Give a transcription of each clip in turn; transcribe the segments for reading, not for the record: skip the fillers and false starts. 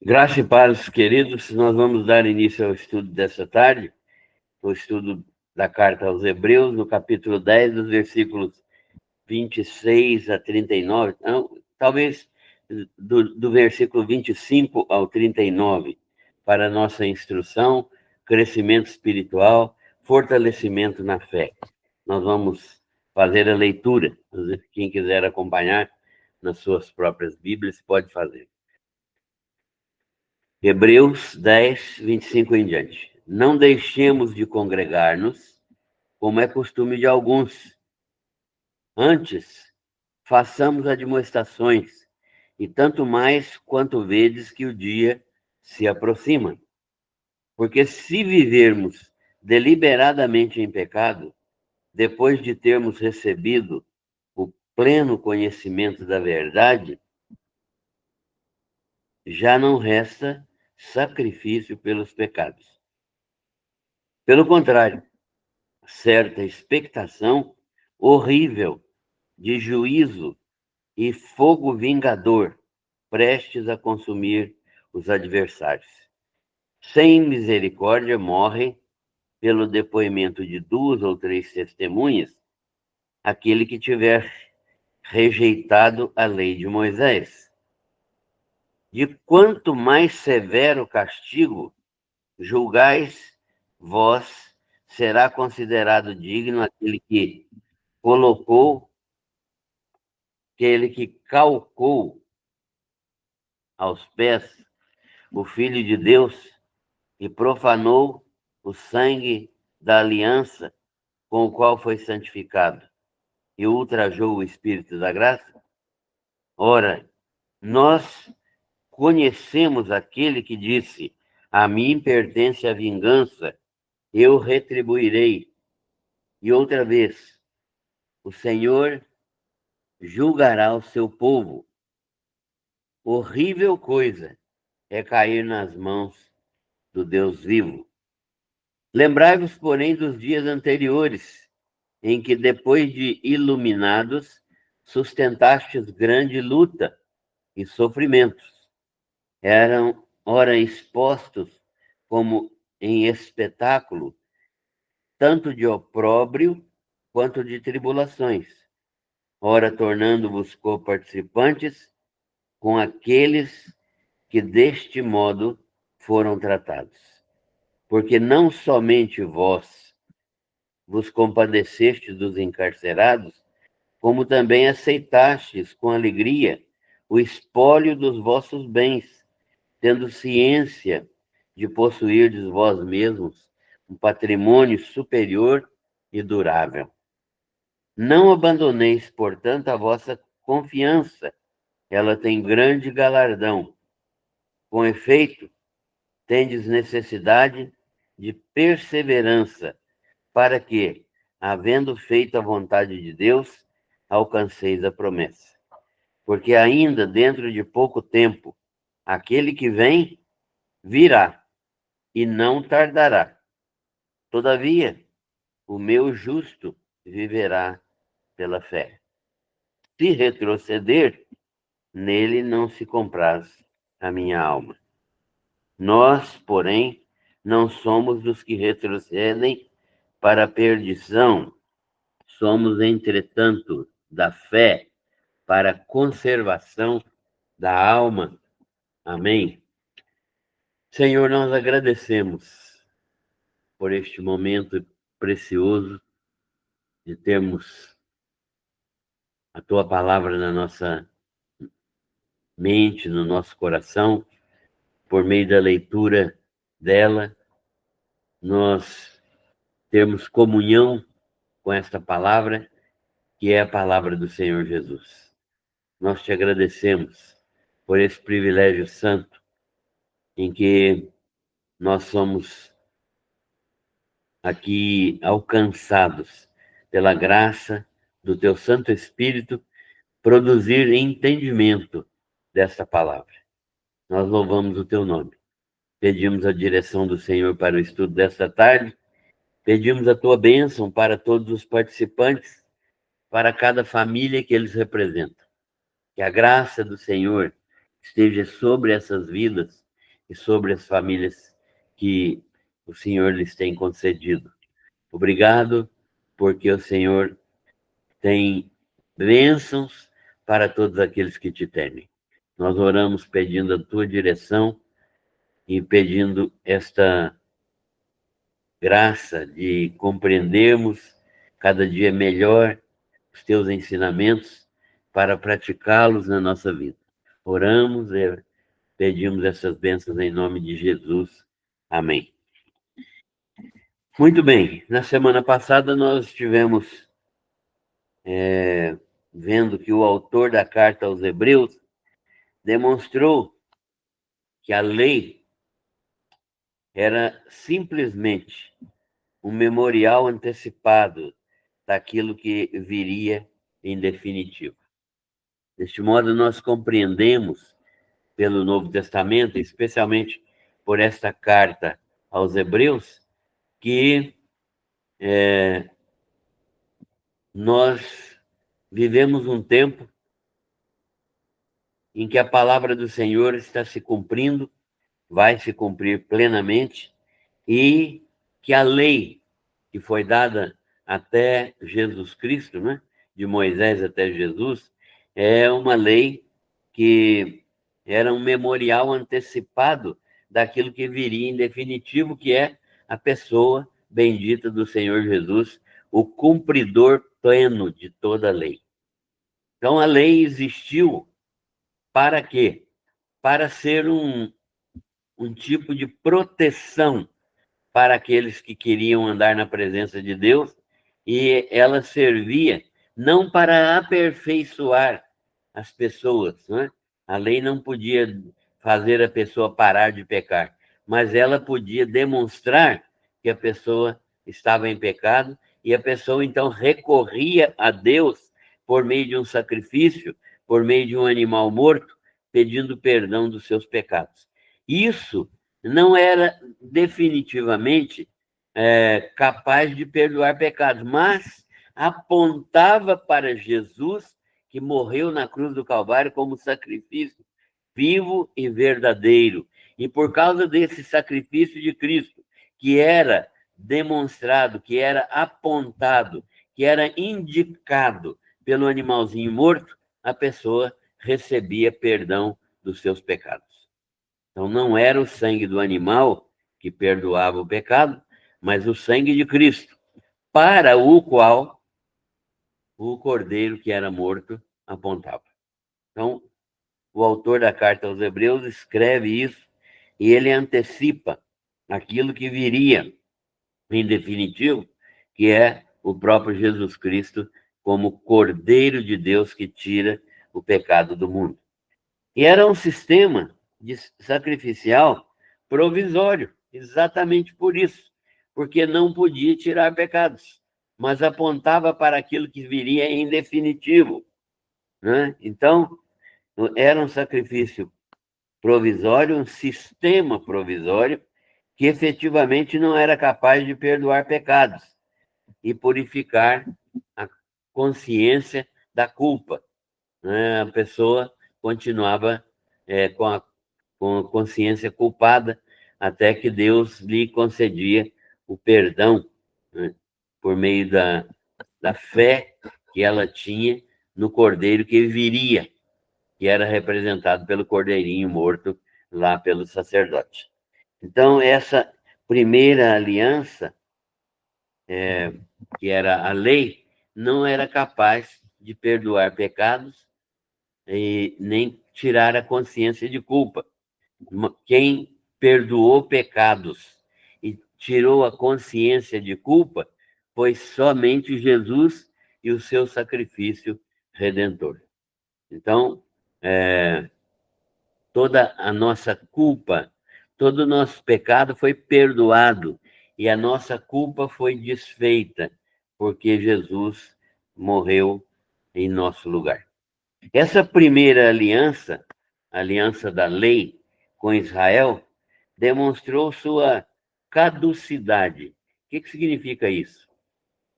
Graça e paz, queridos, nós vamos dar início ao estudo dessa tarde, o estudo da carta aos Hebreus, no capítulo 10, dos versículos 26 a 39, não, talvez do versículo 25 ao 39, para nossa instrução, crescimento espiritual, fortalecimento na fé. Nós vamos fazer a leitura, quem quiser acompanhar nas suas próprias Bíblias, pode fazer. Hebreus 10, 25 em diante. Não deixemos de congregar-nos, como é costume de alguns. Antes, façamos admoestações, e tanto mais quanto vedes que o dia se aproxima. Porque se vivermos deliberadamente em pecado, depois de termos recebido o pleno conhecimento da verdade, já não resta sacrifício pelos pecados. Pelo contrário, certa expectação horrível de juízo e fogo vingador prestes a consumir os adversários. Sem misericórdia morre, pelo depoimento de 2 ou 3 testemunhas, aquele que tiver rejeitado a lei de Moisés. De quanto mais severo castigo julgais vós, será considerado digno aquele que calcou aos pés o Filho de Deus e profanou o sangue da aliança com o qual foi santificado e ultrajou o Espírito da graça? Ora, nós conhecemos aquele que disse: a mim pertence a vingança, eu retribuirei. E outra vez, o Senhor julgará o seu povo. Horrível coisa é cair nas mãos do Deus vivo. Lembrai-vos, porém, dos dias anteriores, em que, depois de iluminados, sustentastes grande luta e sofrimentos. Eram, ora, expostos como em espetáculo, tanto de opróbrio quanto de tribulações, ora, tornando-vos coparticipantes com aqueles que deste modo foram tratados. Porque não somente vós vos compadecestes dos encarcerados, como também aceitastes com alegria o espólio dos vossos bens, tendo ciência de possuirdes vós mesmos um patrimônio superior e durável. Não abandoneis, portanto, a vossa confiança, ela tem grande galardão. Com efeito, tendes necessidade de perseverança, para que, havendo feito a vontade de Deus, alcanceis a promessa. Porque ainda dentro de pouco tempo, aquele que vem virá e não tardará. Todavia, o meu justo viverá pela fé. Se retroceder, nele não se compraz a minha alma. Nós, porém, não somos dos que retrocedem para a perdição. Somos, entretanto, da fé para a conservação da alma. Amém. Senhor, nós agradecemos por este momento precioso de termos a Tua palavra na nossa mente, no nosso coração, por meio da leitura dela, nós termos comunhão com esta palavra, que é a palavra do Senhor Jesus. Nós te agradecemos por esse privilégio santo em que nós somos aqui alcançados pela graça do teu Santo Espírito, produzir entendimento desta palavra. Nós louvamos o teu nome. Pedimos a direção do Senhor para o estudo desta tarde. Pedimos a tua bênção para todos os participantes, para cada família que eles representam. Que a graça do Senhor esteja sobre essas vidas e sobre as famílias que o Senhor lhes tem concedido. Obrigado, porque o Senhor tem bênçãos para todos aqueles que te temem. Nós oramos pedindo a tua direção e pedindo esta graça de compreendermos cada dia melhor os teus ensinamentos para praticá-los na nossa vida. Oramos e pedimos essas bênçãos em nome de Jesus. Amém. Muito bem, na semana passada nós estivemos vendo que o autor da carta aos Hebreus demonstrou que a lei era simplesmente um memorial antecipado daquilo que viria em definitivo. Deste modo, nós compreendemos pelo Novo Testamento, especialmente por esta carta aos Hebreus, que nós vivemos um tempo em que a palavra do Senhor está se cumprindo, vai se cumprir plenamente, e que a lei que foi dada até Jesus Cristo, né, de Moisés até Jesus, é uma lei que era um memorial antecipado daquilo que viria em definitivo, que é a pessoa bendita do Senhor Jesus, o cumpridor pleno de toda a lei. Então, a lei existiu para quê? Para ser um tipo de proteção para aqueles que queriam andar na presença de Deus, e ela servia não para aperfeiçoar as pessoas, né? A lei não podia fazer a pessoa parar de pecar, mas ela podia demonstrar que a pessoa estava em pecado, e a pessoa então recorria a Deus por meio de um sacrifício, por meio de um animal morto, pedindo perdão dos seus pecados. Isso não era definitivamente capaz de perdoar pecados, mas apontava para Jesus, que morreu na cruz do Calvário como sacrifício vivo e verdadeiro. E por causa desse sacrifício de Cristo, que era demonstrado, que era apontado, que era indicado pelo animalzinho morto, a pessoa recebia perdão dos seus pecados. Então, não era o sangue do animal que perdoava o pecado, mas o sangue de Cristo, para o qual o cordeiro que era morto apontava. Então, o autor da carta aos Hebreus escreve isso e ele antecipa aquilo que viria em definitivo, que é o próprio Jesus Cristo como Cordeiro de Deus que tira o pecado do mundo. E era um sistema sacrificial provisório, exatamente por isso, porque não podia tirar pecados, mas apontava para aquilo que viria em definitivo, né? Então, era um sacrifício provisório, um sistema provisório, que efetivamente não era capaz de perdoar pecados e purificar a consciência da culpa, né? A pessoa continuava com a consciência culpada até que Deus lhe concedia o perdão, né? Por meio da fé que ela tinha no cordeiro que viria, que era representado pelo cordeirinho morto lá pelo sacerdote. Então, essa primeira aliança, que era a lei, não era capaz de perdoar pecados e nem tirar a consciência de culpa. Quem perdoou pecados e tirou a consciência de culpa foi somente Jesus e o seu sacrifício redentor. Então, toda a nossa culpa, todo o nosso pecado foi perdoado e a nossa culpa foi desfeita, porque Jesus morreu em nosso lugar. Essa primeira aliança, a aliança da lei com Israel, demonstrou sua caducidade. O que significa isso?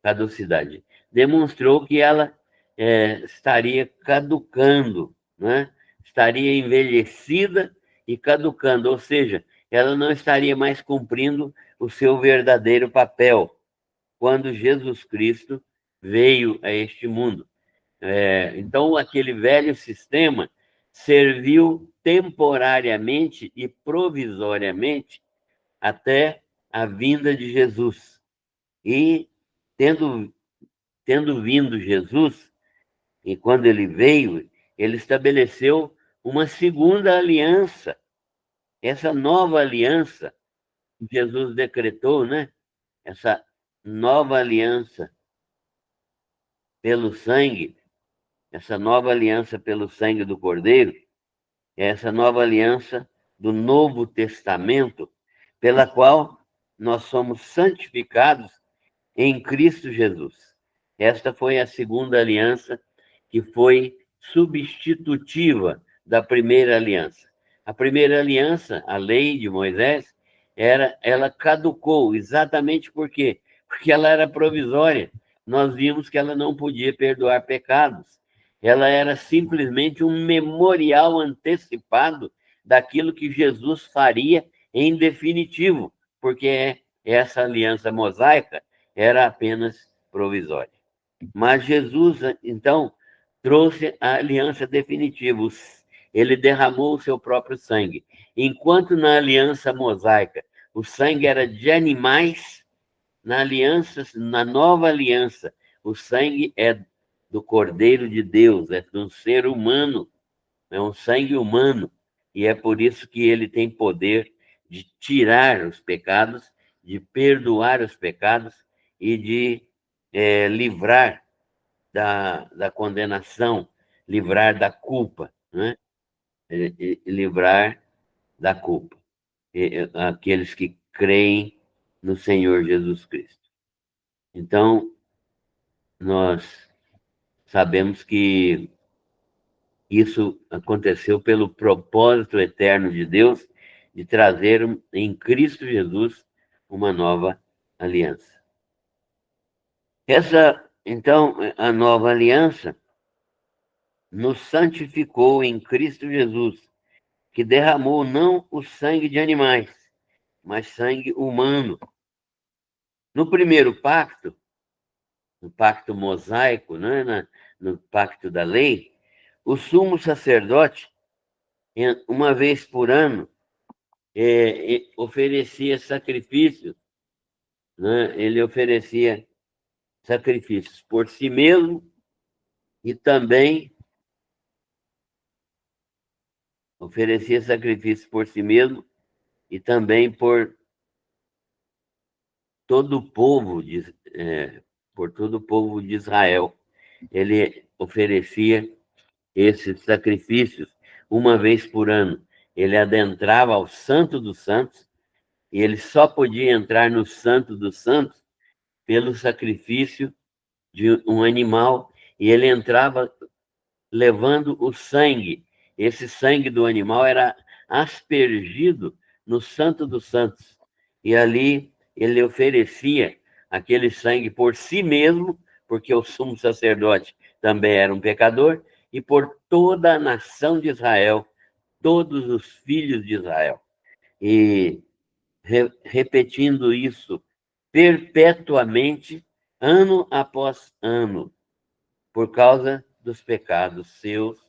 Caducidade. Demonstrou que ela estaria caducando, né? Estaria envelhecida e caducando, ou seja, ela não estaria mais cumprindo o seu verdadeiro papel quando Jesus Cristo veio a este mundo. Então, aquele velho sistema serviu temporariamente e provisoriamente até a vinda de Jesus. E, tendo vindo Jesus, e quando ele veio, ele estabeleceu uma segunda aliança. Essa nova aliança que Jesus decretou, né? Essa nova aliança pelo sangue, essa nova aliança pelo sangue do Cordeiro, essa nova aliança do Novo Testamento, pela qual nós somos santificados em Cristo Jesus. Esta foi a segunda aliança que foi substitutiva da primeira aliança. A primeira aliança, a lei de Moisés, ela caducou exatamente por quê? Porque ela era provisória. Nós vimos que ela não podia perdoar pecados. Ela era simplesmente um memorial antecipado daquilo que Jesus faria em definitivo, porque essa aliança mosaica era apenas provisória. Mas Jesus, então, trouxe a aliança definitiva. Ele derramou o seu próprio sangue. Enquanto na aliança mosaica o sangue era de animais, na nova aliança, o sangue é do Cordeiro de Deus, é de um ser humano, é um sangue humano. E é por isso que ele tem poder de tirar os pecados, de perdoar os pecados e de livrar da condenação, livrar da culpa, né? Livrar da culpa. Aqueles que creem no Senhor Jesus Cristo. Então, nós sabemos que isso aconteceu pelo propósito eterno de Deus de trazer em Cristo Jesus uma nova aliança. Então, a nova aliança nos santificou em Cristo Jesus, que derramou não o sangue de animais, mas sangue humano. No primeiro pacto, no pacto mosaico, né, no pacto da lei, o sumo sacerdote, uma vez por ano, oferecia sacrifícios, né? Ele oferecia sacrifícios por si mesmo e também oferecia sacrifícios por si mesmo e também todo o povo por todo o povo de Israel. Ele oferecia esses sacrifícios uma vez por ano. Ele adentrava ao Santo dos Santos e ele só podia entrar no Santo dos Santos pelo sacrifício de um animal, e ele entrava levando o sangue. Esse sangue do animal era aspergido no Santo dos Santos, e ali ele oferecia aquele sangue por si mesmo, porque o sumo sacerdote também era um pecador, e por toda a nação de Israel, todos os filhos de Israel. E repetindo isso perpetuamente, ano após ano, por causa dos pecados seus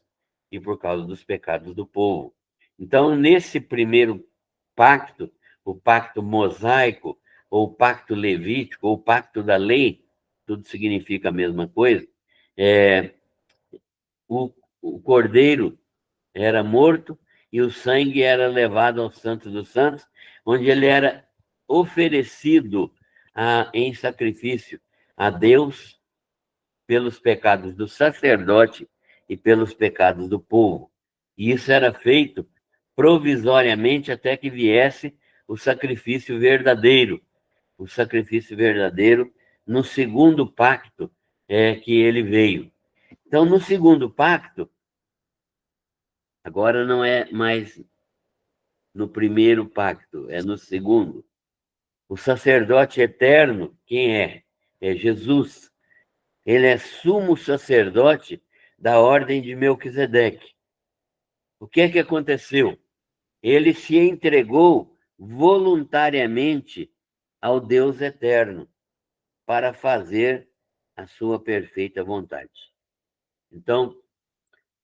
e por causa dos pecados do povo. Então, nesse primeiro pacto, o pacto mosaico, ou o pacto levítico, ou o pacto da lei, tudo significa a mesma coisa, o cordeiro era morto e o sangue era levado ao Santo dos Santos, onde ele era oferecido em sacrifício a Deus pelos pecados do sacerdote e pelos pecados do povo. E isso era feito provisoriamente até que viesse o sacrifício verdadeiro. O sacrifício verdadeiro no segundo pacto que ele veio. Então, no segundo pacto, agora não é mais no primeiro pacto, é no segundo. O sacerdote eterno, quem é? É Jesus. Ele é sumo sacerdote da ordem de Melquisedeque. O que é que aconteceu? ele se entregou voluntariamente ao Deus eterno para fazer a sua perfeita vontade. Então,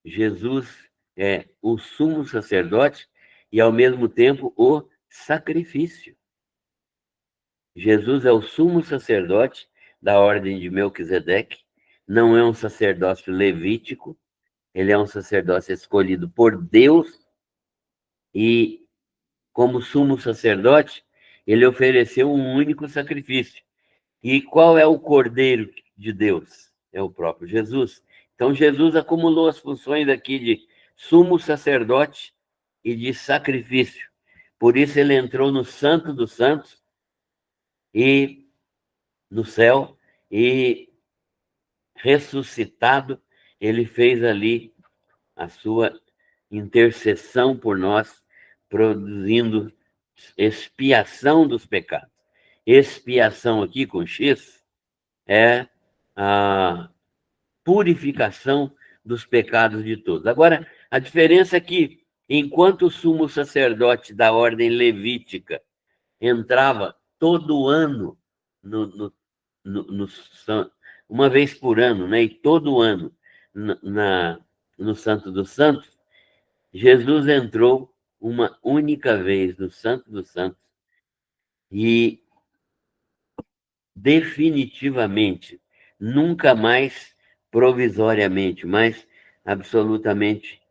Jesus é o sumo sacerdote e, ao mesmo tempo, o sacrifício. Jesus é o sumo sacerdote da ordem de Melquisedeque, não é um sacerdócio levítico, ele é um sacerdócio escolhido por Deus e, como sumo sacerdote, ele ofereceu um único sacrifício. E qual é o Cordeiro de Deus? É o próprio Jesus. Então, Jesus acumulou as funções aqui de sumo sacerdote e de sacrifício. Por isso, ele entrou no Santo dos Santos e no céu e, ressuscitado, ele fez ali a sua intercessão por nós, produzindo expiação dos pecados. Expiação aqui com X é a purificação dos pecados de todos. Agora, a diferença é que, enquanto o sumo sacerdote da ordem levítica entrava todo ano, no, no, no, no, uma vez por ano, né, e todo ano no Santo dos Santos, Jesus entrou uma única vez no Santo dos Santos e definitivamente, nunca mais provisoriamente, mas absolutamente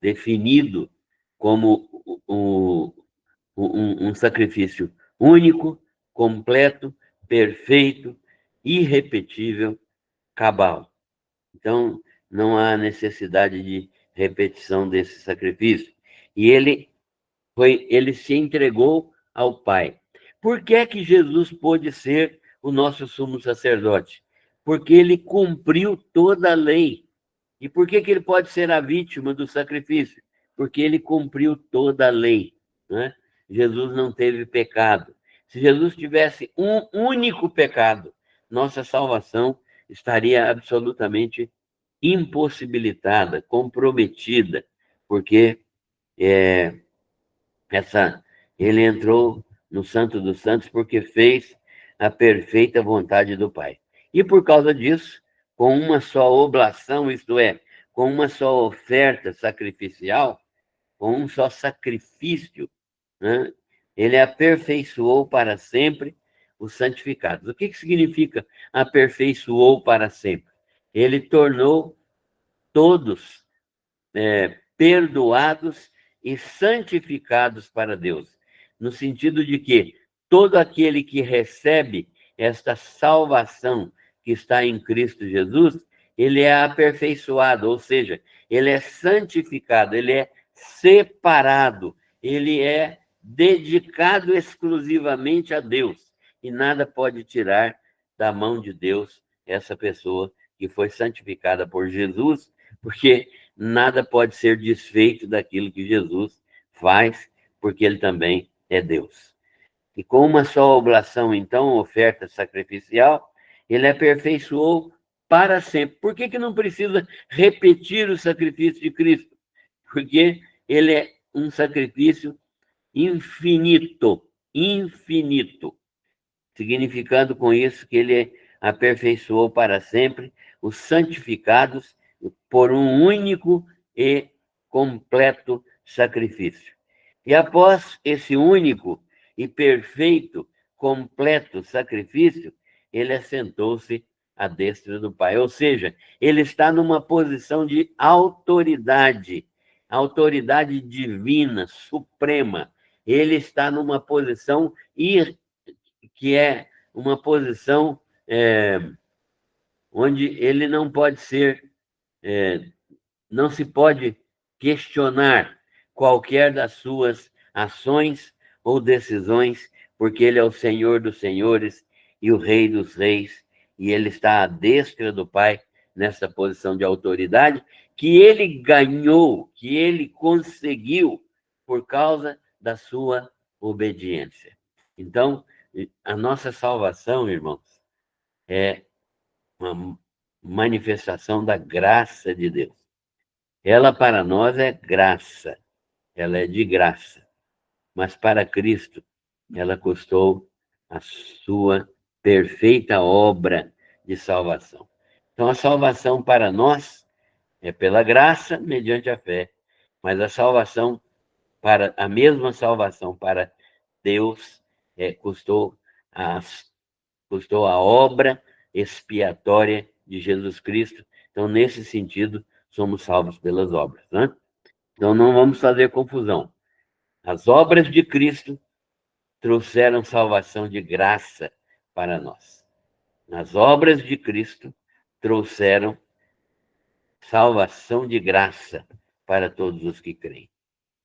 definido como um sacrifício único, completo, perfeito, irrepetível, cabal. Então, não há necessidade de repetição desse sacrifício. E ele se entregou ao Pai. Por que é que Jesus pôde ser o nosso sumo sacerdote? Porque ele cumpriu toda a lei. E por que que ele pode ser a vítima do sacrifício? Porque ele cumpriu toda a lei, né? Jesus não teve pecado. Se Jesus tivesse um único pecado, nossa salvação estaria absolutamente impossibilitada, comprometida, porque ele entrou no Santo dos Santos porque fez a perfeita vontade do Pai. E por causa disso, com uma só oblação, isto é, com uma só oferta sacrificial, com um só sacrifício, né, ele aperfeiçoou para sempre os santificados. O que significa aperfeiçoou para sempre? Ele tornou todos perdoados e santificados para Deus, no sentido de que todo aquele que recebe esta salvação que está em Cristo Jesus, ele é aperfeiçoado, ou seja, ele é santificado, ele é separado, ele é dedicado exclusivamente a Deus, e nada pode tirar da mão de Deus essa pessoa que foi santificada por Jesus, porque nada pode ser desfeito daquilo que Jesus faz, porque ele também é Deus. E com uma só oblação, então, oferta sacrificial, ele aperfeiçoou para sempre. Por que não precisa repetir o sacrifício de Cristo? Porque ele é um sacrifício infinito, infinito, significando com isso que ele aperfeiçoou para sempre os santificados por um único e completo sacrifício. E após esse único e perfeito, completo sacrifício, ele assentou-se à destra do Pai. Ou seja, ele está numa posição de autoridade, autoridade divina, suprema. Ele está numa posição que é uma posição onde ele não pode ser, não se pode questionar qualquer das suas ações ou decisões, porque ele é o Senhor dos senhores e o Rei dos reis, e ele está à destra do Pai nessa posição de autoridade que ele ganhou, que ele conseguiu por causa da sua obediência. Então, a nossa salvação, irmãos, é uma manifestação da graça de Deus. Ela para nós é graça, ela é de graça, mas para Cristo ela custou a sua perfeita obra de salvação. Então a salvação para nós é pela graça mediante a fé, mas a mesma salvação para Deus custou a obra expiatória de Jesus Cristo. Então, nesse sentido, somos salvos pelas obras, né? Então, não vamos fazer confusão. As obras de Cristo trouxeram salvação de graça para nós. As obras de Cristo trouxeram salvação de graça para todos os que creem.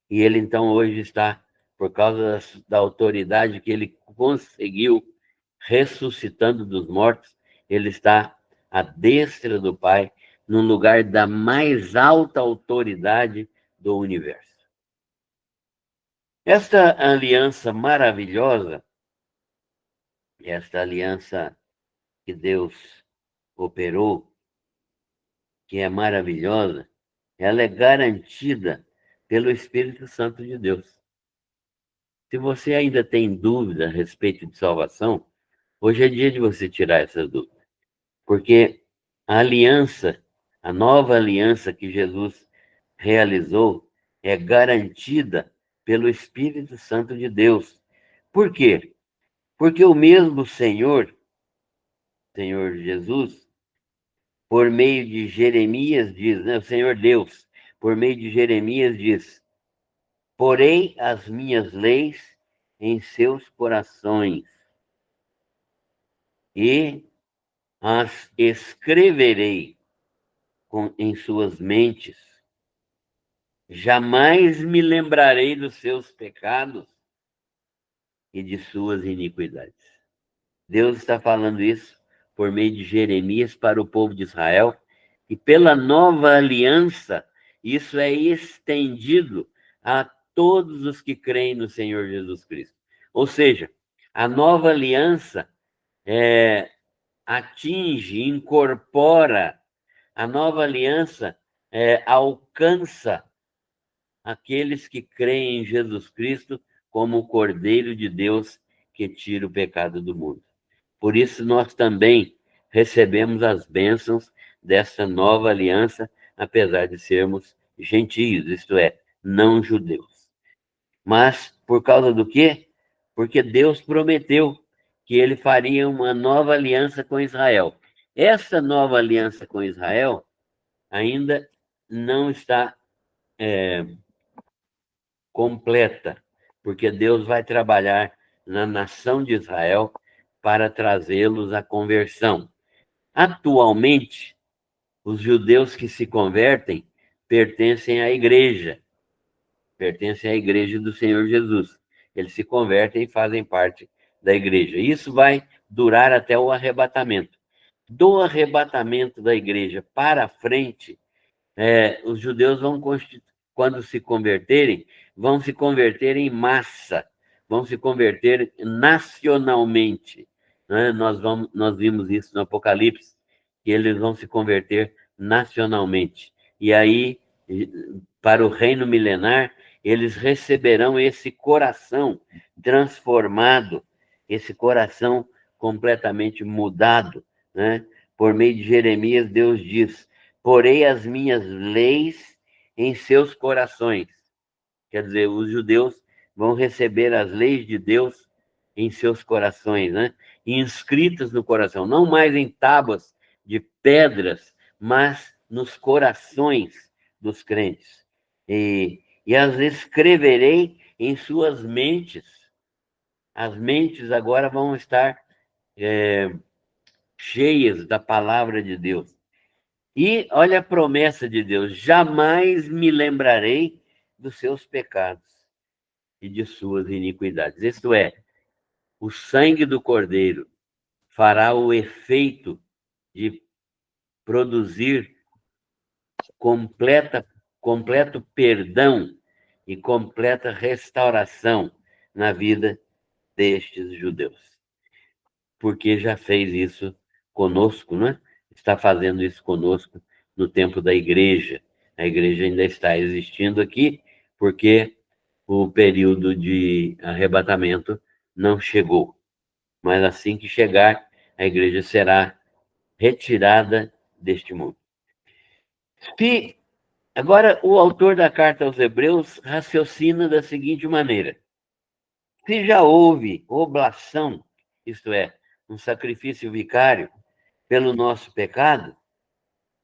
E ele, então, hoje está, por causa da autoridade que ele conseguiu, ressuscitando dos mortos, ele está à destra do Pai, no lugar da mais alta autoridade do universo. Esta aliança maravilhosa, esta aliança que Deus operou, que é maravilhosa, ela é garantida pelo Espírito Santo de Deus. Se você ainda tem dúvida a respeito de salvação, hoje é dia de você tirar essa dúvida. Porque a aliança, a nova aliança que Jesus realizou, é garantida pelo Espírito Santo de Deus. Por quê? Porque o mesmo Senhor Jesus, por meio de Jeremias diz, né? O Senhor Deus, por meio de Jeremias diz: porei as minhas leis em seus corações e as escreverei em suas mentes. Jamais me lembrarei dos seus pecados e de suas iniquidades. Deus está falando isso por meio de Jeremias para o povo de Israel, e pela nova aliança, isso é estendido a todos os que creem no Senhor Jesus Cristo. Ou seja, a nova aliança atinge, incorpora, a nova aliança alcança aqueles que creem em Jesus Cristo como o Cordeiro de Deus que tira o pecado do mundo. Por isso, nós também recebemos as bênçãos dessa nova aliança, apesar de sermos gentios, isto é, não judeus. Mas por causa do quê? Porque Deus prometeu que ele faria uma nova aliança com Israel. Essa nova aliança com Israel ainda não está completa, porque Deus vai trabalhar na nação de Israel para trazê-los à conversão. Atualmente, os judeus que se convertem pertencem à igreja do Senhor Jesus. Eles se convertem e fazem parte da igreja. Isso vai durar até o arrebatamento. Do arrebatamento da igreja para frente, os judeus quando se converterem, vão se converter em massa, vão se converter nacionalmente, né? Nós vimos isso no Apocalipse, que eles vão se converter nacionalmente. E aí, para o reino milenar, eles receberão esse coração transformado, esse coração completamente mudado, né? Por meio de Jeremias, Deus diz: porei as minhas leis em seus corações. Quer dizer, os judeus vão receber as leis de Deus em seus corações, né? Inscritas no coração, não mais em tábuas de pedras, mas nos corações dos crentes. E as escreverei em suas mentes. As mentes agora vão estar cheias da palavra de Deus. E olha a promessa de Deus: jamais me lembrarei dos seus pecados e de suas iniquidades. Isto é, o sangue do Cordeiro fará o efeito de produzir completo perdão e completa restauração na vida destes judeus. Porque já fez isso conosco, né? Está fazendo isso conosco no tempo da igreja. A igreja ainda está existindo aqui, porque o período de arrebatamento não chegou. Mas assim que chegar, a igreja será retirada deste mundo. Se agora o autor da carta aos Hebreus raciocina da seguinte maneira: se já houve oblação, isto é, um sacrifício vicário pelo nosso pecado,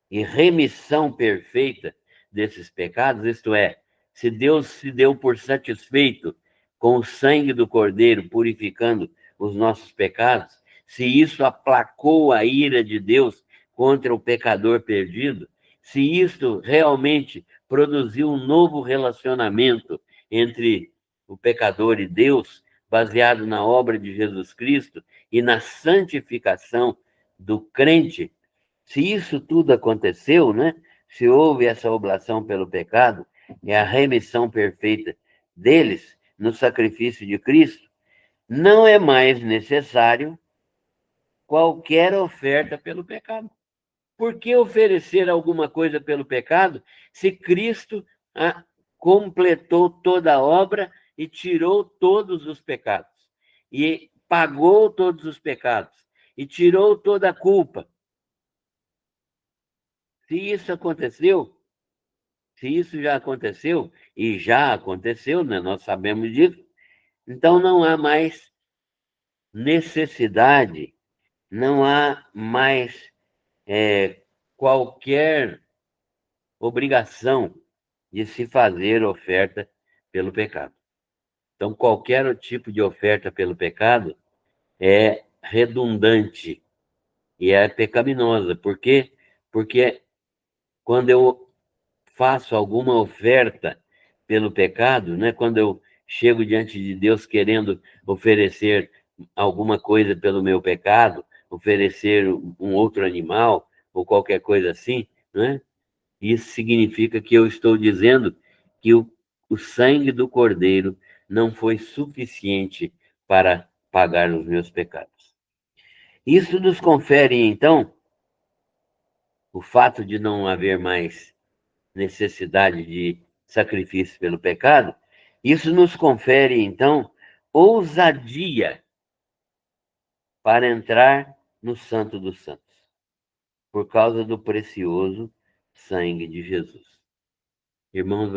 e remissão perfeita desses pecados, isto é, se Deus se deu por satisfeito com o sangue do Cordeiro, purificando os nossos pecados, se isso aplacou a ira de Deus contra o pecador perdido, se isto realmente produziu um novo relacionamento entre o pecador e Deus, baseado na obra de Jesus Cristo e na santificação do crente, se isso tudo aconteceu, né? Se houve essa oblação pelo pecado e a remissão perfeita deles no sacrifício de Cristo, não é mais necessário qualquer oferta pelo pecado. Por que oferecer alguma coisa pelo pecado se Cristo completou toda a obra e tirou todos os pecados? E pagou todos os pecados e tirou toda a culpa. Se isso aconteceu, se isso já aconteceu, e já aconteceu, né? Nós sabemos disso, então não há mais necessidade, não há mais qualquer obrigação de se fazer oferta pelo pecado. Então, qualquer tipo de oferta pelo pecado é redundante e é pecaminosa. Por quê? Porque quando eu faço alguma oferta pelo pecado, né? Quando eu chego diante de Deus querendo oferecer alguma coisa pelo meu pecado, oferecer um outro animal ou qualquer coisa assim, né? Isso significa que eu estou dizendo que o sangue do Cordeiro não foi suficiente para pagar os meus pecados. Isso nos confere, então, o fato de não haver mais necessidade de sacrifício pelo pecado, isso nos confere, então, ousadia para entrar no Santo dos Santos, por causa do precioso sangue de Jesus. Irmãos,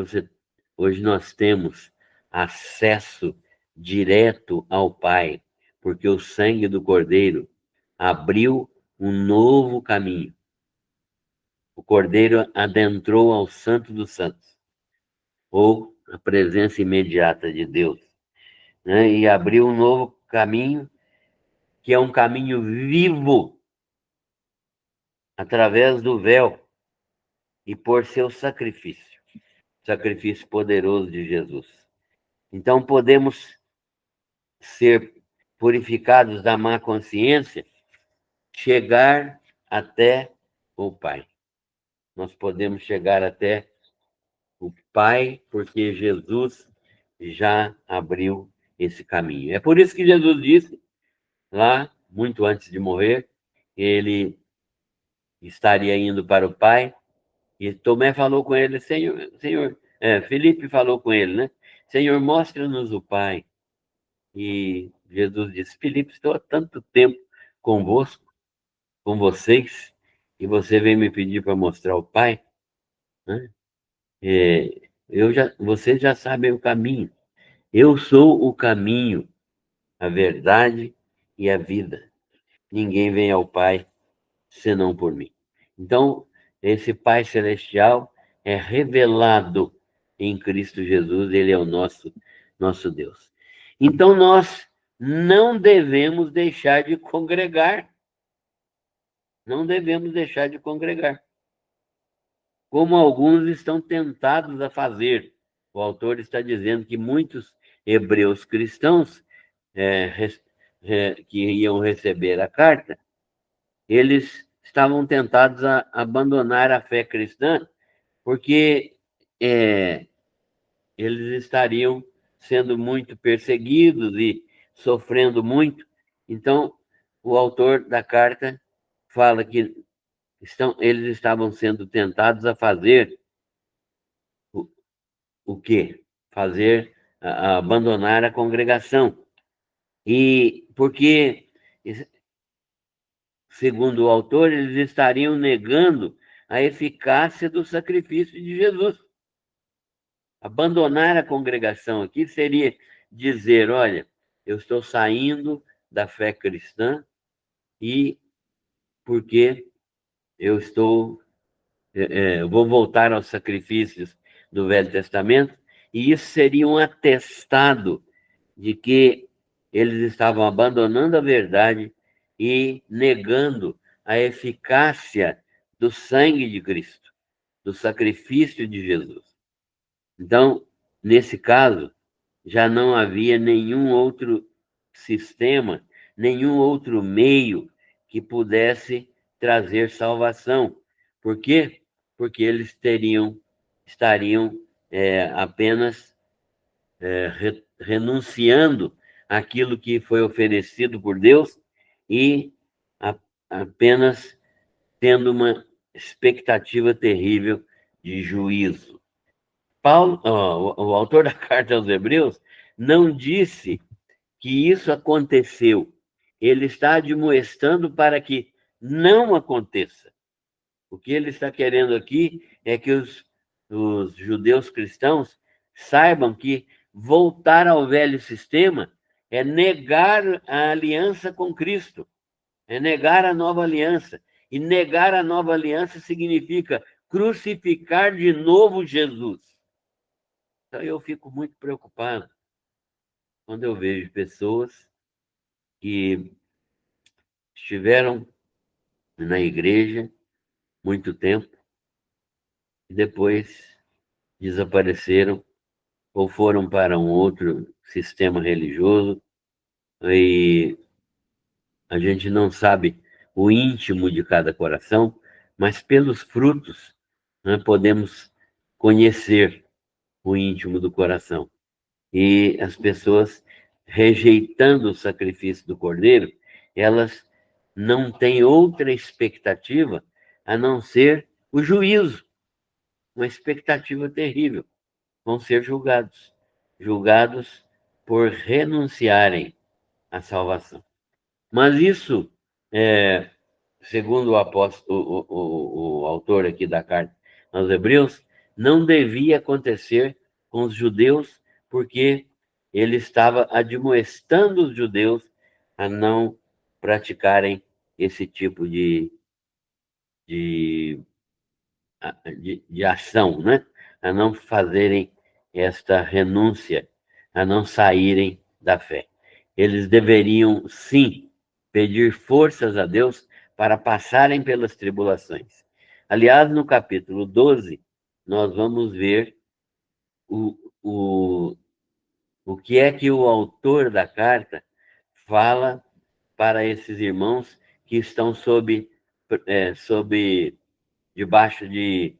hoje nós temos acesso direto ao Pai, porque o sangue do Cordeiro abriu um novo caminho. O Cordeiro adentrou ao Santo dos Santos, ou a presença imediata de Deus, né? E abriu um novo caminho, que é um caminho vivo, através do véu, e por seu sacrifício poderoso de Jesus. Então, podemos ser purificados da má consciência, chegar até o Pai. Nós podemos chegar até o Pai, porque Jesus já abriu esse caminho. É por isso que Jesus disse, lá, muito antes de morrer, ele estaria indo para o Pai, e Tomé falou com ele, Felipe falou com ele, né? Senhor, mostra-nos o Pai. E Jesus disse, Felipe, estou há tanto tempo convosco, com vocês, e você vem me pedir para mostrar o Pai, né? Vocês já sabem o caminho. Eu sou o caminho, a verdade e a vida. Ninguém vem ao Pai senão por mim. Então, esse Pai Celestial é revelado em Cristo Jesus, ele é o nosso Deus. Então, nós não devemos deixar de congregar. Não devemos deixar de congregar, como alguns estão tentados a fazer. O autor está dizendo que muitos hebreus cristãos que iam receber a carta, eles estavam tentados a abandonar a fé cristã, porque eles estariam sendo muito perseguidos e sofrendo muito. Então, o autor da carta fala que eles estavam sendo tentados a fazer o quê? Abandonar a congregação. E porque, segundo o autor, eles estariam negando a eficácia do sacrifício de Jesus. Abandonar a congregação aqui seria dizer, olha, eu estou saindo da fé cristã e porque eu vou voltar aos sacrifícios do Velho Testamento, e isso seria um atestado de que eles estavam abandonando a verdade e negando a eficácia do sangue de Cristo, do sacrifício de Jesus. Então, nesse caso, já não havia nenhum outro sistema, nenhum outro meio que pudesse trazer salvação. Por quê? Porque eles estariam apenas renunciando àquilo que foi oferecido por Deus e apenas tendo uma expectativa terrível de juízo. Paulo, o autor da carta aos Hebreus, não disse que isso aconteceu. Ele está admoestando para que não aconteça. O que ele está querendo aqui é que os judeus cristãos saibam que voltar ao velho sistema é negar a aliança com Cristo, é negar a nova aliança. E negar a nova aliança significa crucificar de novo Jesus. Então eu fico muito preocupado quando eu vejo pessoas que estiveram na igreja muito tempo e depois desapareceram ou foram para um outro sistema religioso e a gente não sabe o íntimo de cada coração, mas pelos frutos, né, podemos conhecer o íntimo do coração. E as pessoas, rejeitando o sacrifício do Cordeiro, elas não têm outra expectativa a não ser o juízo, uma expectativa terrível. Vão ser julgados por renunciarem à salvação. Mas isso, segundo o apóstolo, o autor aqui da carta aos Hebreus, não devia acontecer com os judeus, porque ele estava admoestando os judeus a não praticarem esse tipo de, de ação, né? A não fazerem esta renúncia, a não saírem da fé. Eles deveriam, sim, pedir forças a Deus para passarem pelas tribulações. Aliás, no capítulo 12, nós vamos ver o, o, o que é que o autor da carta fala para esses irmãos que estão debaixo de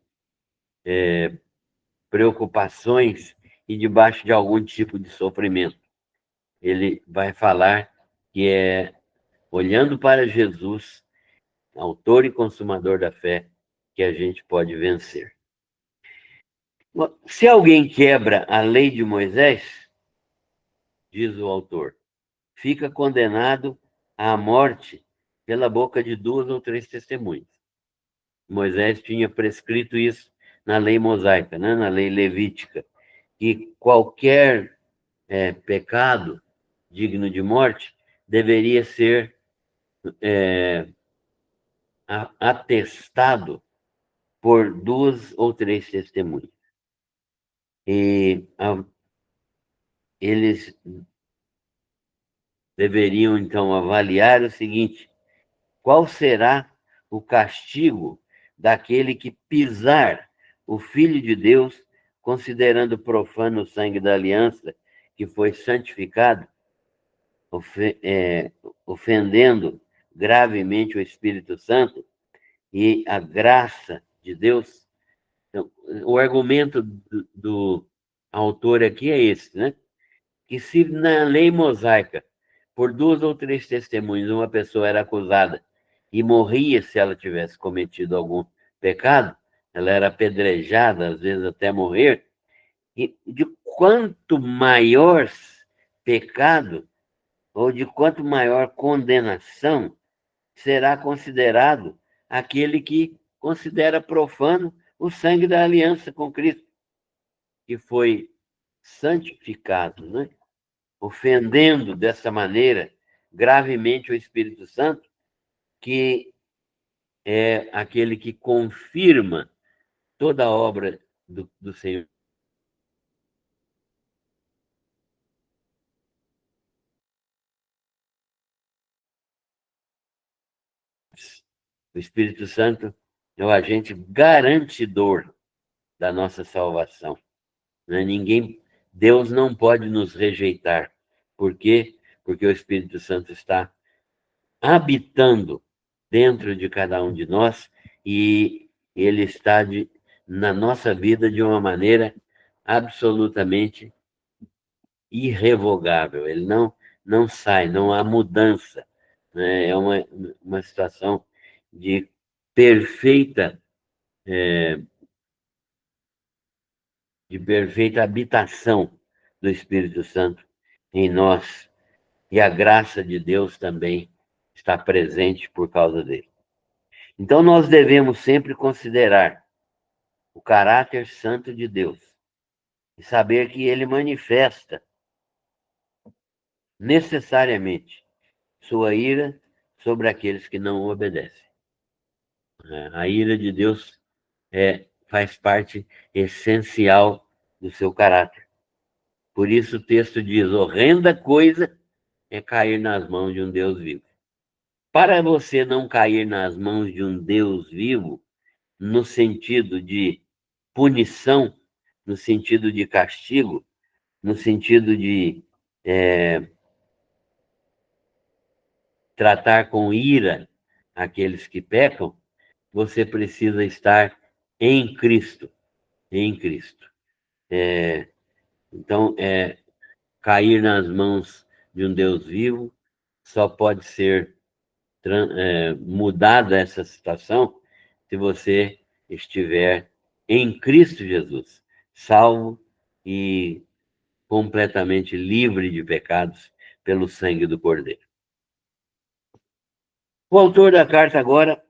preocupações e debaixo de algum tipo de sofrimento. Ele vai falar que é olhando para Jesus, autor e consumador da fé, que a gente pode vencer. Se alguém quebra a lei de Moisés, diz o autor, fica condenado à morte pela boca de 2 ou 3 testemunhas. Moisés tinha prescrito isso na lei mosaica, né? Na lei levítica, que qualquer pecado digno de morte deveria ser atestado por 2 ou 3 testemunhas. E eles deveriam, então, avaliar o seguinte: qual será o castigo daquele que pisar o Filho de Deus, considerando profano o sangue da aliança que foi santificado, ofendendo gravemente o Espírito Santo e a graça de Deus? Então, o argumento do autor aqui é esse, né? Que se na lei mosaica, por 2 ou 3 testemunhas, uma pessoa era acusada e morria se ela tivesse cometido algum pecado, ela era apedrejada, às vezes até morrer, E de quanto maior pecado, ou de quanto maior condenação, será considerado aquele que considera profano o sangue da aliança com Cristo, que foi santificado, né? Ofendendo dessa maneira gravemente o Espírito Santo, que é aquele que confirma toda a obra do Senhor. O Espírito Santo é o agente garantidor da nossa salvação. Né? Deus não pode nos rejeitar. Por quê? Porque o Espírito Santo está habitando dentro de cada um de nós e ele está na nossa vida de uma maneira absolutamente irrevogável. Ele não sai, não há mudança. Né? É uma situação de perfeita, de perfeita habitação do Espírito Santo em nós. E a graça de Deus também está presente por causa dele. Então, nós devemos sempre considerar o caráter santo de Deus e saber que ele manifesta necessariamente sua ira sobre aqueles que não obedecem. A ira de Deus faz parte essencial do seu caráter. Por isso o texto diz: horrenda coisa é cair nas mãos de um Deus vivo. Para você não cair nas mãos de um Deus vivo, no sentido de punição, no sentido de castigo, no sentido de tratar com ira aqueles que pecam, você precisa estar em Cristo, em Cristo. Então, cair nas mãos de um Deus vivo só pode ser mudada essa situação se você estiver em Cristo Jesus, salvo e completamente livre de pecados pelo sangue do Cordeiro. O autor da carta agora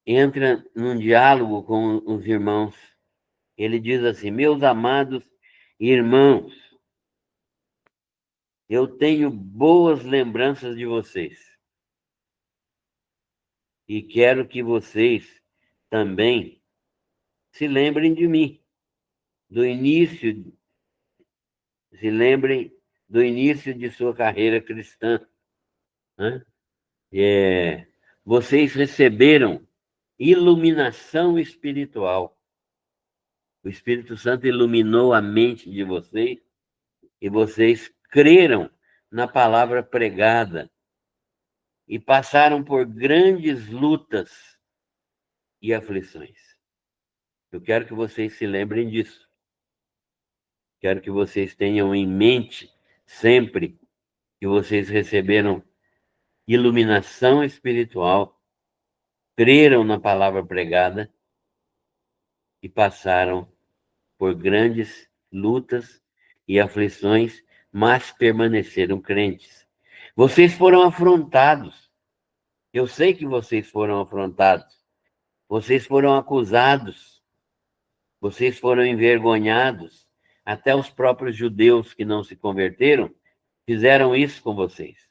entra num diálogo com os irmãos. Ele diz assim: meus amados irmãos, eu tenho boas lembranças de vocês e quero que vocês também se lembrem de mim, do início, se lembrem do início de sua carreira cristã. Né? Vocês receberam iluminação espiritual. O Espírito Santo iluminou a mente de vocês e vocês creram na palavra pregada e passaram por grandes lutas e aflições. Eu quero que vocês se lembrem disso. Quero que vocês tenham em mente sempre que vocês receberam iluminação espiritual, creram na palavra pregada e passaram por grandes lutas e aflições, mas permaneceram crentes. Vocês foram afrontados. Eu sei que vocês foram afrontados. Vocês foram acusados. Vocês foram envergonhados. Até os próprios judeus que não se converteram fizeram isso com vocês.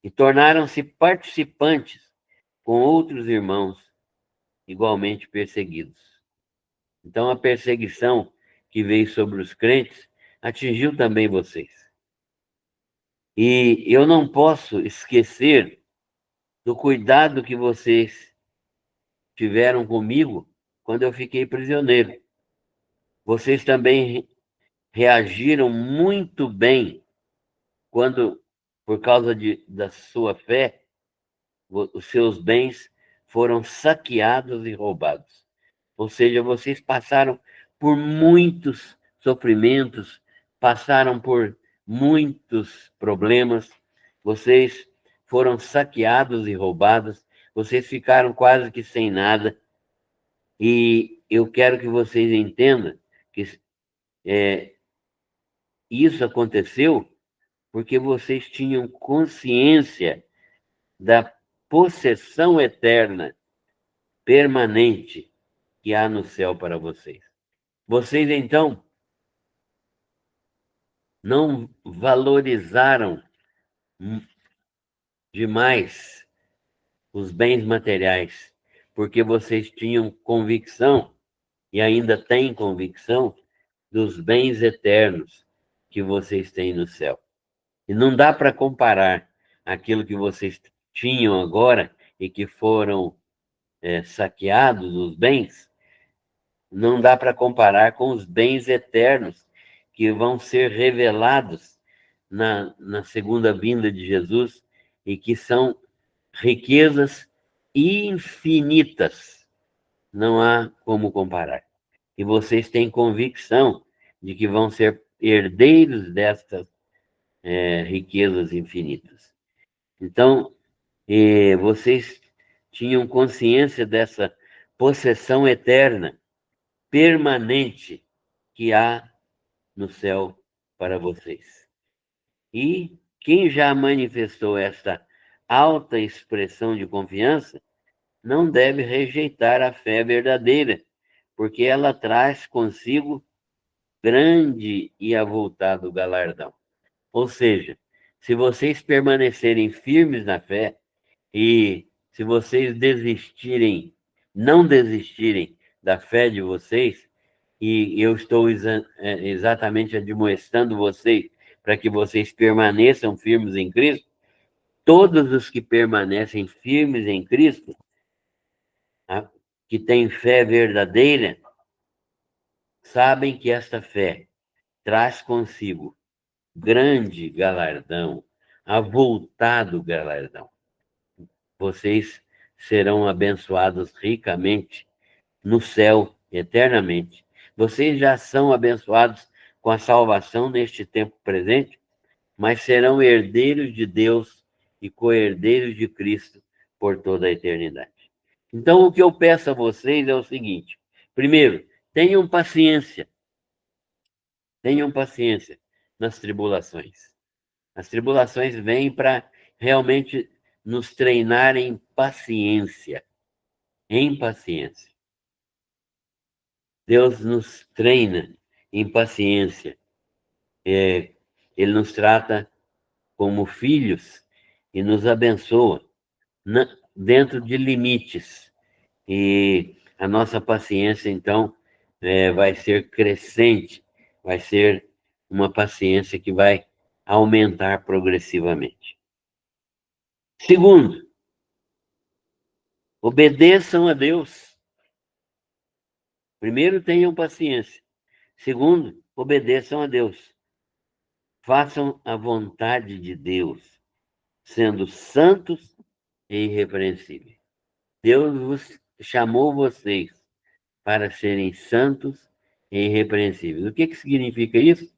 E tornaram-se participantes com outros irmãos igualmente perseguidos. Então, a perseguição que veio sobre os crentes atingiu também vocês. E eu não posso esquecer do cuidado que vocês tiveram comigo quando eu fiquei prisioneiro. Vocês também reagiram muito bem quando, por causa da sua fé, os seus bens foram saqueados e roubados. Ou seja, vocês passaram por muitos sofrimentos, passaram por muitos problemas, vocês foram saqueados e roubados, vocês ficaram quase que sem nada. E eu quero que vocês entendam que Isso aconteceu porque vocês tinham consciência da possessão eterna, permanente, que há no céu para vocês. Vocês, então, não valorizaram demais os bens materiais, porque vocês tinham convicção, e ainda têm convicção, dos bens eternos que vocês têm no céu. E não dá para comparar aquilo que vocês tinham agora e que foram saqueados, os bens, não dá para comparar com os bens eternos que vão ser revelados na segunda vinda de Jesus e que são riquezas infinitas. Não há como comparar. E vocês têm convicção de que vão ser herdeiros destas riquezas infinitas. Então, vocês tinham consciência dessa possessão eterna, permanente, que há no céu para vocês. E quem já manifestou esta alta expressão de confiança não deve rejeitar a fé verdadeira, porque ela traz consigo grande e avultado galardão. Ou seja, se vocês permanecerem firmes na fé e se vocês não desistirem da fé de vocês, e eu estou exatamente admoestando vocês para que vocês permaneçam firmes em Cristo, todos os que permanecem firmes em Cristo, tá, que têm fé verdadeira, sabem que esta fé traz consigo grande galardão, avultado galardão. Vocês serão abençoados ricamente no céu, eternamente. Vocês já são abençoados com a salvação neste tempo presente, mas serão herdeiros de Deus e co-herdeiros de Cristo por toda a eternidade. Então, o que eu peço a vocês é o seguinte: primeiro, tenham paciência. Tenham paciência nas tribulações. As tribulações vêm para realmente nos treinar em paciência. Em paciência. Deus nos treina em paciência. Ele nos trata como filhos e nos abençoa dentro de limites. E a nossa paciência, então, vai ser crescente, vai ser uma paciência que vai aumentar progressivamente. Segundo, obedeçam a Deus. Primeiro, tenham paciência. Segundo, obedeçam a Deus. Façam a vontade de Deus, sendo santos e irrepreensíveis. Deus chamou vocês para serem santos e irrepreensíveis. O que significa isso?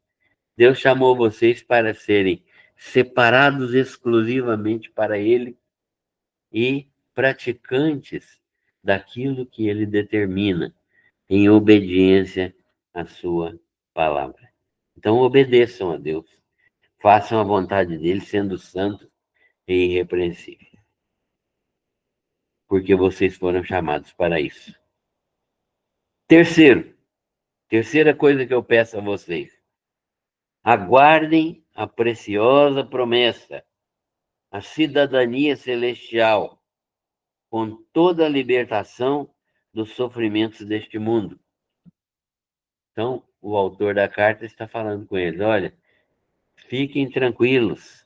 Deus chamou vocês para serem separados exclusivamente para Ele e praticantes daquilo que Ele determina, em obediência à sua palavra. Então, obedeçam a Deus. Façam a vontade dele, sendo santos e irrepreensíveis. Porque vocês foram chamados para isso. Terceira coisa que eu peço a vocês: aguardem a preciosa promessa, a cidadania celestial, com toda a libertação dos sofrimentos deste mundo. Então, o autor da carta está falando com eles: olha, fiquem tranquilos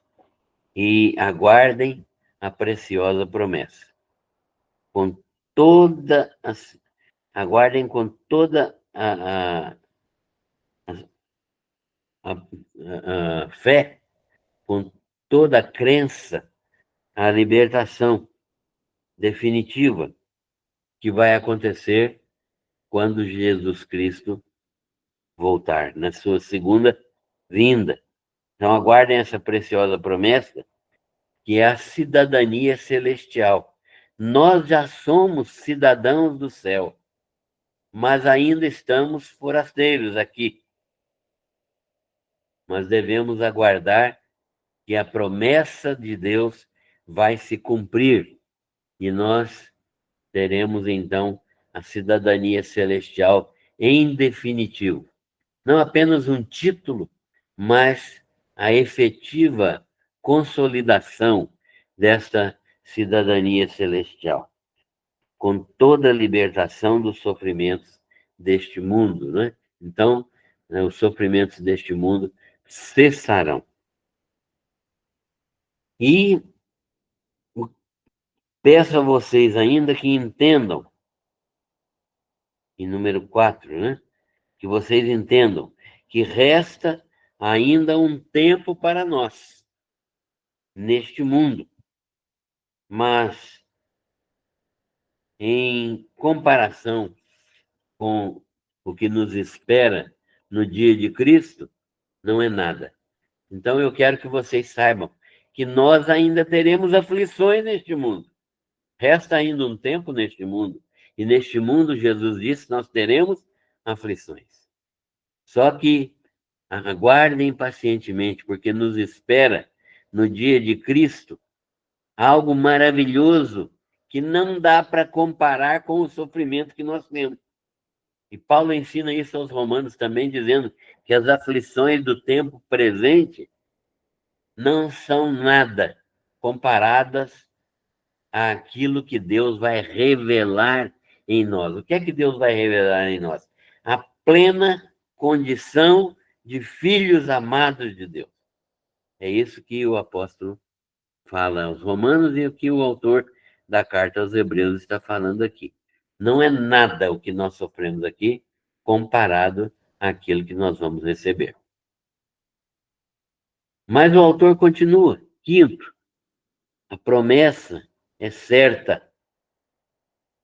e aguardem a preciosa promessa. Aguardem com toda a fé, com toda a crença, a libertação definitiva que vai acontecer quando Jesus Cristo voltar, na sua segunda vinda. Então, aguardem essa preciosa promessa, que é a cidadania celestial. Nós já somos cidadãos do céu, mas ainda estamos forasteiros aqui. mas devemos aguardar que a promessa de Deus vai se cumprir e nós teremos então a cidadania celestial em definitivo. Não apenas um título, mas a efetiva consolidação desta cidadania celestial, com toda a libertação dos sofrimentos deste mundo, né? Então, os sofrimentos deste mundo cessarão. E peço a vocês ainda que entendam, em número 4, né? Que vocês entendam que resta ainda um tempo para nós neste mundo, mas em comparação com o que nos espera no dia de Cristo, não é nada. Então eu quero que vocês saibam que nós ainda teremos aflições neste mundo. Resta ainda um tempo neste mundo. E neste mundo, Jesus disse, nós teremos aflições. Só que aguardem pacientemente, porque nos espera no dia de Cristo algo maravilhoso que não dá para comparar com o sofrimento que nós temos. E Paulo ensina isso aos romanos também, dizendo que as aflições do tempo presente não são nada comparadas àquilo que Deus vai revelar em nós. O que é que Deus vai revelar em nós? A plena condição de filhos amados de Deus. É isso que o apóstolo fala aos romanos e o que o autor da carta aos Hebreus está falando aqui. Não é nada o que nós sofremos aqui comparado àquilo que nós vamos receber. Mas o autor continua. Quinto, a promessa é certa.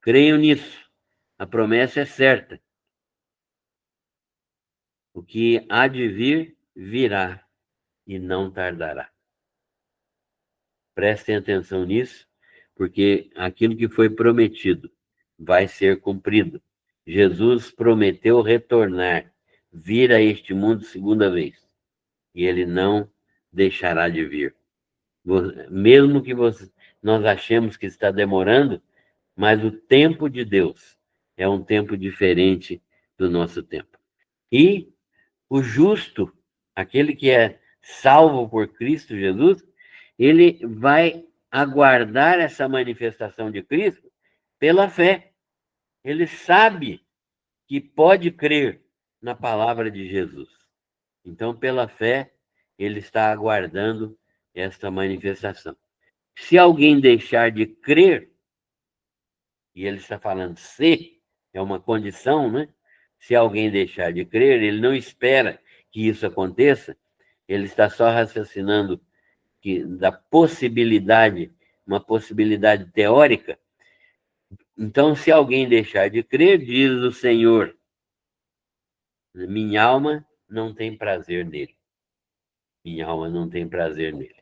Creiam nisso. A promessa é certa. O que há de vir, virá e não tardará. Prestem atenção nisso, porque aquilo que foi prometido vai ser cumprido. Jesus prometeu retornar, vir a este mundo segunda vez, e ele não deixará de vir. Mesmo que nós achemos que está demorando, mas o tempo de Deus é um tempo diferente do nosso tempo. E o justo, aquele que é salvo por Cristo Jesus, ele vai aguardar essa manifestação de Cristo pela fé. Ele sabe que pode crer na palavra de Jesus. Então, pela fé, ele está aguardando esta manifestação. Se alguém deixar de crer, e ele está falando se, é uma condição, né? Se alguém deixar de crer, ele não espera que isso aconteça, ele está só raciocinando da possibilidade, uma possibilidade teórica. Então, se alguém deixar de crer, diz o Senhor, minha alma não tem prazer nele. Minha alma não tem prazer nele.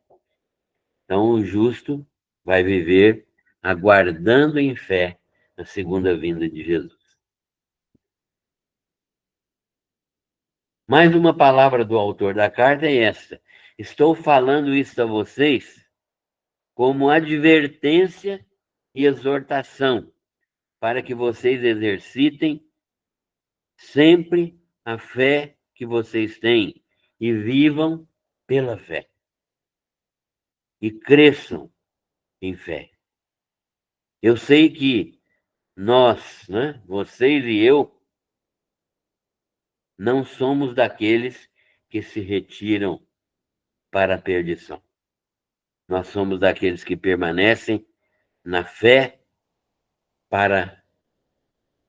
Então, o justo vai viver aguardando em fé a segunda vinda de Jesus. Mais uma palavra do autor da carta é esta. Estou falando isso a vocês como advertência e exortação, para que vocês exercitem sempre a fé que vocês têm e vivam pela fé. E cresçam em fé. Eu sei que nós, né, vocês e eu, não somos daqueles que se retiram para a perdição. Nós somos daqueles que permanecem na fé para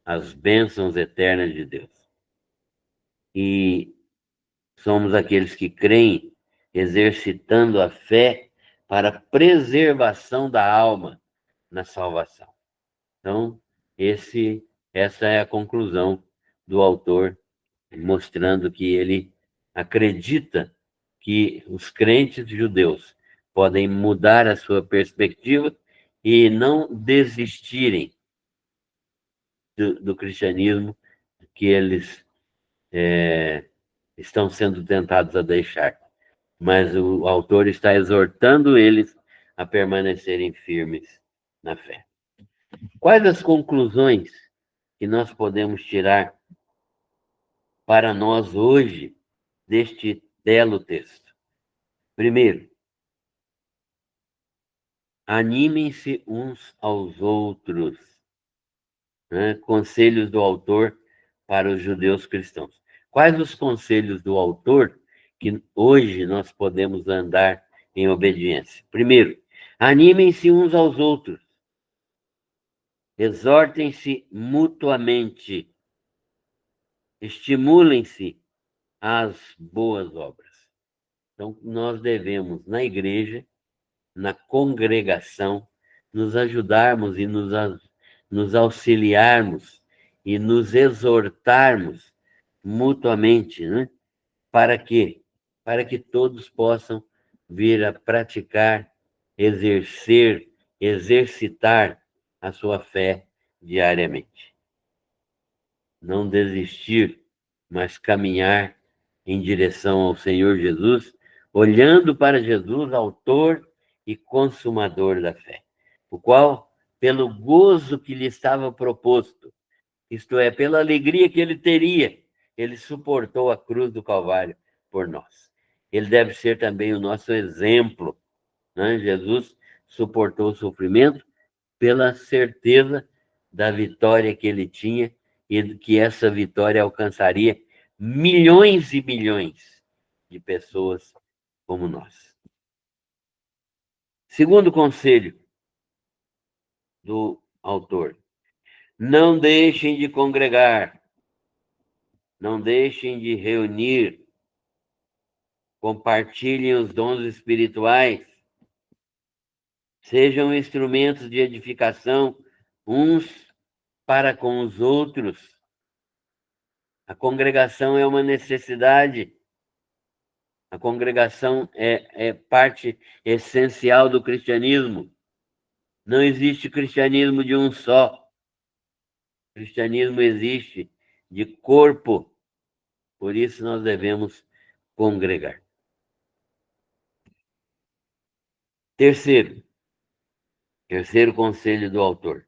as bênçãos eternas de Deus. E somos aqueles que creem, exercitando a fé para a preservação da alma na salvação. Então, essa é a conclusão do autor, mostrando que ele acredita que os crentes judeus podem mudar a sua perspectiva e não desistirem do cristianismo que eles estão sendo tentados a deixar, mas o autor está exortando eles a permanecerem firmes na fé. Quais as conclusões que nós podemos tirar para nós hoje deste belo texto? Primeiro, animem-se uns aos outros, né? Conselhos do autor para os judeus cristãos. Quais os conselhos do autor que hoje nós podemos andar em obediência? Primeiro, animem-se uns aos outros, exortem-se mutuamente, estimulem-se às boas obras. Então, nós devemos, na igreja, na congregação, nos ajudarmos e nos auxiliarmos e nos exortarmos mutuamente, né? Para quê? Para que todos possam vir a praticar, exercitar a sua fé diariamente. Não desistir, mas caminhar em direção ao Senhor Jesus, olhando para Jesus, autor e consumador da fé, o qual, pelo gozo que lhe estava proposto, isto é, pela alegria que ele teria, ele suportou a cruz do Calvário por nós. Ele deve ser também o nosso exemplo, né? Jesus suportou o sofrimento pela certeza da vitória que ele tinha e que essa vitória alcançaria milhões e milhões de pessoas como nós. Segundo conselho do autor: não deixem de congregar, não deixem de reunir, compartilhem os dons espirituais, sejam instrumentos de edificação uns para com os outros. A congregação é uma necessidade. A congregação é parte essencial do cristianismo. Não existe cristianismo de um só. O cristianismo existe de corpo. Por isso nós devemos congregar. Terceiro conselho do autor: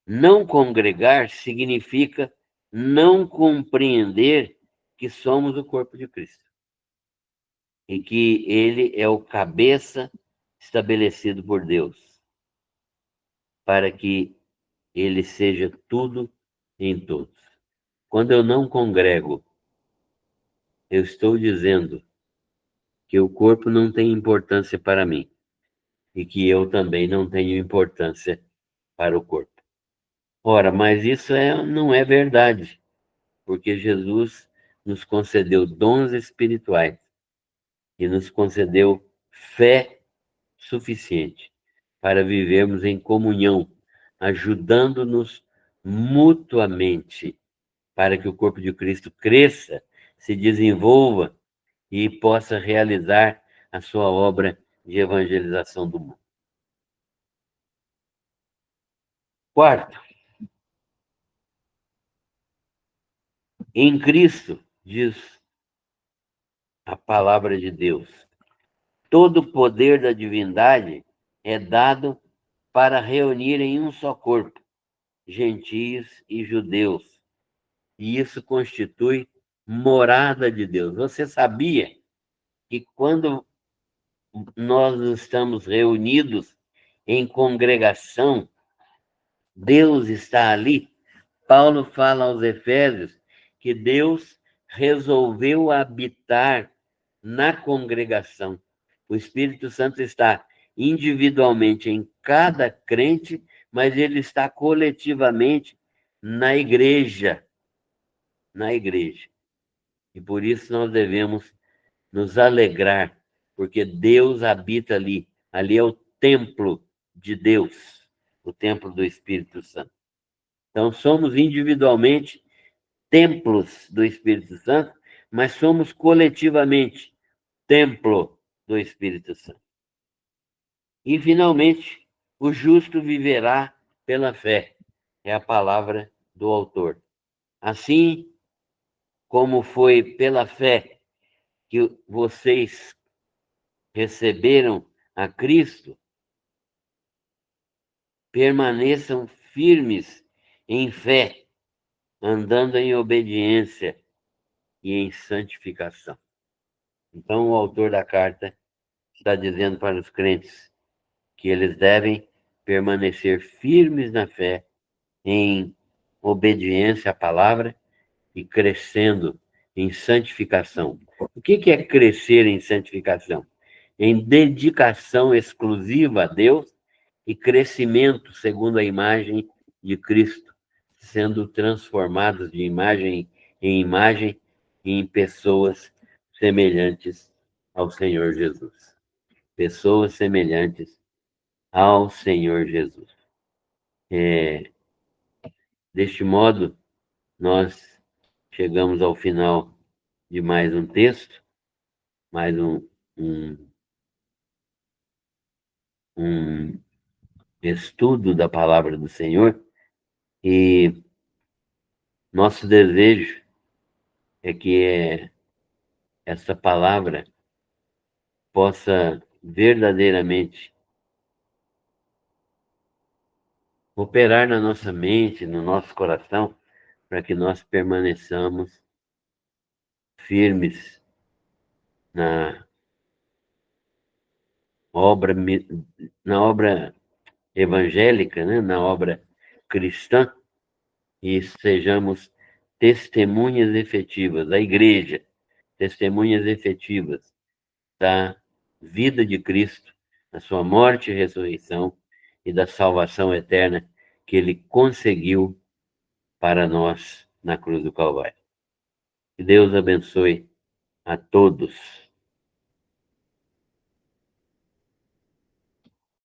não congregar significa não compreender que somos o corpo de Cristo e que ele é o cabeça estabelecido por Deus, para que ele seja tudo em todos. Quando eu não congrego, eu estou dizendo que o corpo não tem importância para mim e que eu também não tenho importância para o corpo. Ora, mas isso não é verdade, porque Jesus nos concedeu dons espirituais e nos concedeu fé suficiente para vivermos em comunhão, ajudando-nos mutuamente, para que o corpo de Cristo cresça, se desenvolva e possa realizar a sua obra de evangelização do mundo. Quarto, em Cristo, diz a palavra de Deus, todo o poder da divindade é dado para reunir em um só corpo gentios e judeus. E isso constitui morada de Deus. Você sabia que quando nós estamos reunidos em congregação, Deus está ali? Paulo fala aos Efésios que Deus resolveu habitar na congregação. O Espírito Santo está individualmente em cada crente, mas ele está coletivamente na igreja. Na igreja. E por isso nós devemos nos alegrar, porque Deus habita ali. Ali é o templo de Deus, o templo do Espírito Santo. Então, somos individualmente templos do Espírito Santo, mas somos coletivamente templo do Espírito Santo. E, finalmente, o justo viverá pela fé. É a palavra do autor. Assim como foi pela fé que vocês receberam a Cristo, permaneçam firmes em fé, andando em obediência e em santificação. Então, o autor da carta está dizendo para os crentes que eles devem permanecer firmes na fé, em obediência à palavra e crescendo em santificação. O que é crescer em santificação? Em dedicação exclusiva a Deus e crescimento segundo a imagem de Cristo, sendo transformados de imagem em imagem e em pessoas semelhantes ao Senhor Jesus. Pessoas semelhantes ao Senhor Jesus. Deste modo, nós chegamos ao final de mais um texto, mais um, um estudo da palavra do Senhor, e nosso desejo é que essa palavra possa verdadeiramente operar na nossa mente, no nosso coração, para que nós permaneçamos firmes na obra, na obra evangélica, né? Na obra cristã, e sejamos testemunhas efetivas da igreja, testemunhas efetivas da vida de Cristo, da sua morte e ressurreição e da salvação eterna que ele conseguiu para nós na cruz do Calvário. Que Deus abençoe a todos.